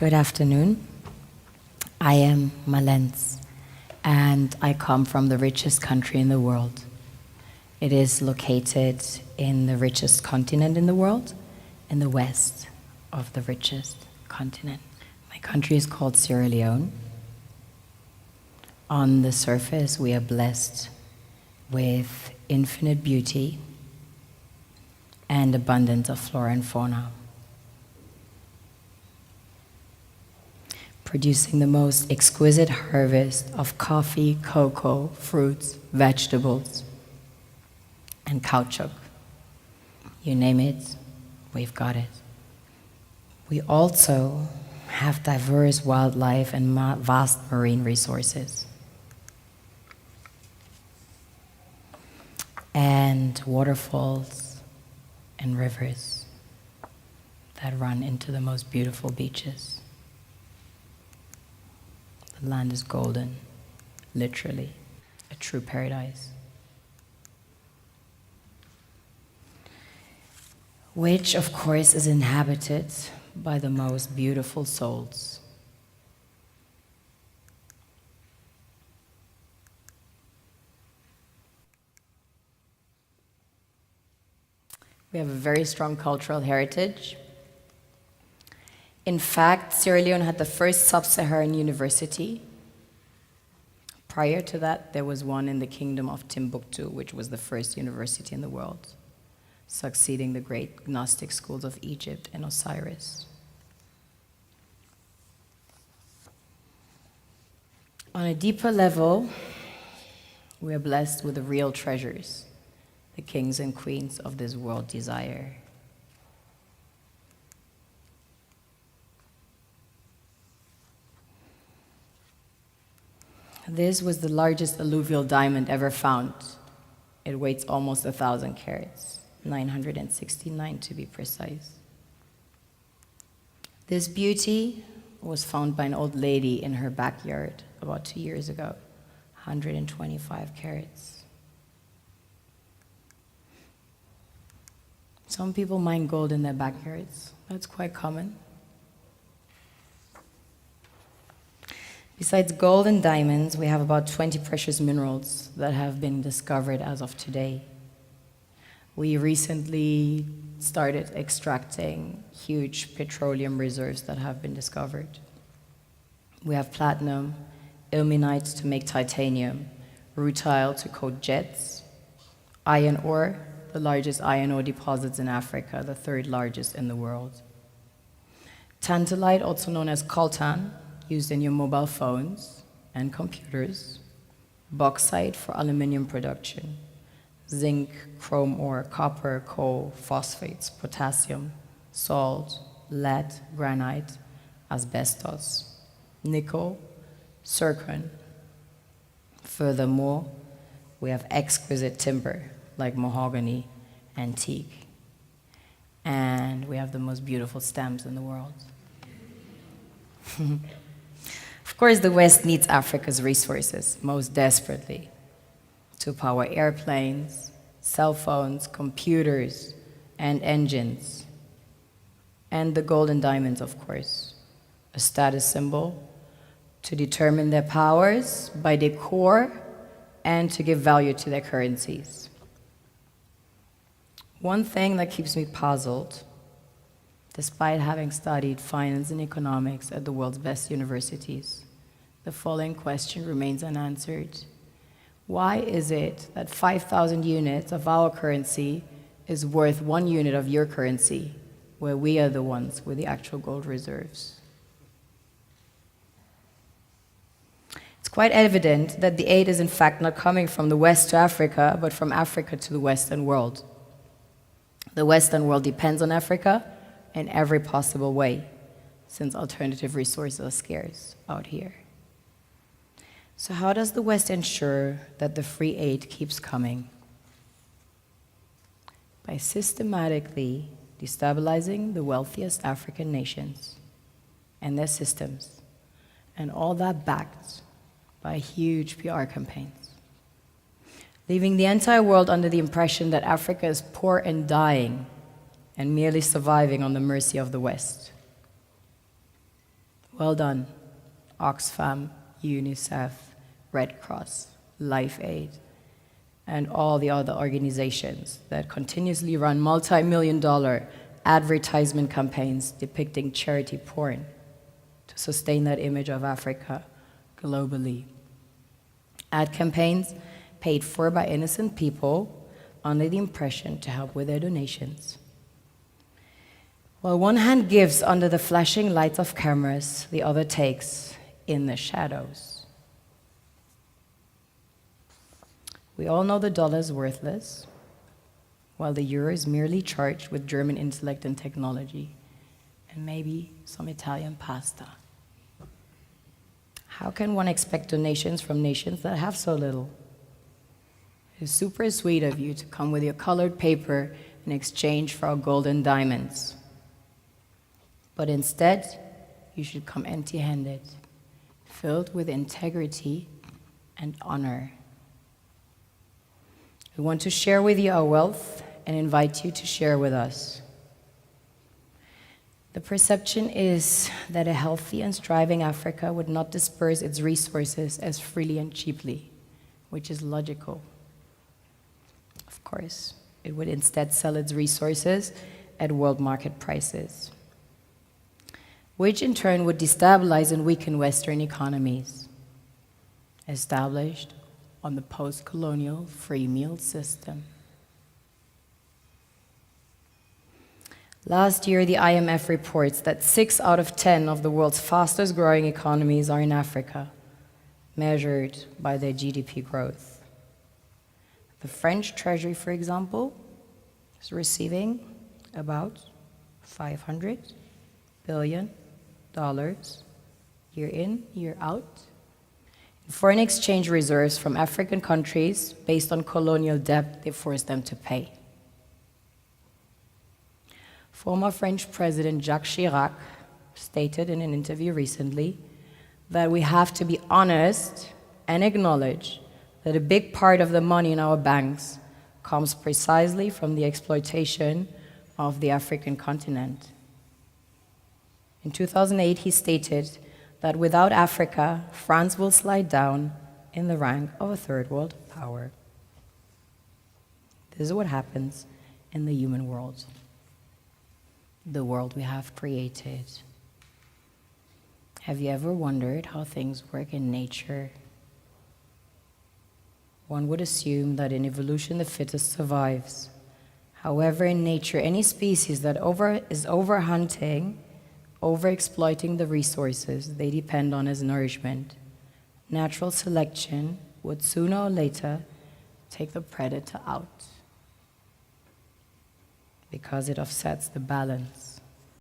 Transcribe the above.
Good afternoon. I am Mallence, and I come from the richest country in the world. It is located in the richest continent in the world, in the west of the richest continent. My country is called Sierra Leone. On the surface, we are blessed with infinite beauty and abundance of flora and fauna, producing the most exquisite harvest of coffee, cocoa, fruits, vegetables, and caoutchouc. You name it, we've got it. We also have diverse wildlife and vast marine resources, and waterfalls and rivers that run into the most beautiful beaches. The land is golden, literally, a true paradise, which of course is inhabited by the most beautiful souls. We have a very strong cultural heritage. In fact, Sierra Leone had the first sub-Saharan university. Prior to that, there was one in the kingdom of Timbuktu, which was the first university in the world, succeeding the great Gnostic schools of Egypt and Osiris. On a deeper level, we are blessed with the real treasures the kings and queens of this world desire. This was the largest alluvial diamond ever found. It weighs almost 1,000 carats, 969 to be precise. This beauty was found by an old lady in her backyard about 2 years ago, 125 carats. Some people mine gold in their backyards. That's quite common. Besides gold and diamonds, we have about 20 precious minerals that have been discovered as of today. We recently started extracting huge petroleum reserves that have been discovered. We have platinum, ilmenite to make titanium, rutile to coat jets, iron ore, the largest iron ore deposits in Africa, the third largest in the world. Tantalite, also known as coltan, used in your mobile phones and computers. Bauxite for aluminum production. Zinc, chrome ore, copper, coal, phosphates, potassium, salt, lead, granite, asbestos, nickel, zircon. Furthermore, we have exquisite timber, like mahogany, antique. And we have the most beautiful stamps in the world. Of course, the West needs Africa's resources most desperately to power airplanes, cell phones, computers, and engines. And the gold and diamonds, of course, a status symbol to determine their powers by their core and to give value to their currencies. One thing that keeps me puzzled, despite having studied finance and economics at the world's best universities, the following question remains unanswered. Why is it that 5,000 units of our currency is worth 1 unit of your currency, where we are the ones with the actual gold reserves? It's quite evident that the aid is in fact not coming from the West to Africa, but from Africa to the Western world. The Western world depends on Africa in every possible way, since alternative resources are scarce out here. So how does the West ensure that the free aid keeps coming? By systematically destabilizing the wealthiest African nations and their systems, and all that backed by huge PR campaigns, leaving the entire world under the impression that Africa is poor and dying and merely surviving on the mercy of the West. Well done, Oxfam, UNICEF, Red Cross, Life Aid, and all the other organizations that continuously run multi-million-dollar advertisement campaigns depicting charity porn to sustain that image of Africa globally. Ad campaigns paid for by innocent people under the impression to help with their donations. While one hand gives under the flashing lights of cameras, the other takes in the shadows. We all know the dollar is worthless, while the euro is merely charged with German intellect and technology, and maybe some Italian pasta. How can one expect donations from nations that have so little? It is super sweet of you to come with your colored paper in exchange for our gold and diamonds. But instead, you should come empty-handed, filled with integrity and honor. We want to share with you our wealth and invite you to share with us. The perception is that a healthy and striving Africa would not disperse its resources as freely and cheaply, which is logical. Of course, it would instead sell its resources at world market prices, which in turn would destabilize and weaken Western economies, established on the post-colonial free meal system. Last year, the IMF reports that 6 out of 10 of the world's fastest growing economies are in Africa, measured by their GDP growth. The French Treasury, for example, is receiving about $500 billion year in, year out, in foreign exchange reserves from African countries based on colonial debt they forced them to pay. Former French President Jacques Chirac stated in an interview recently that we have to be honest and acknowledge that a big part of the money in our banks comes precisely from the exploitation of the African continent. In 2008, he stated that without Africa, France will slide down in the rank of a third world power. This is what happens in the human world, the world we have created. Have you ever wondered how things work in nature? One would assume that in evolution the fittest survives. However, in nature, any species that is overhunting, overexploiting the resources they depend on as nourishment, natural selection would sooner or later take the predator out, because it offsets the balance.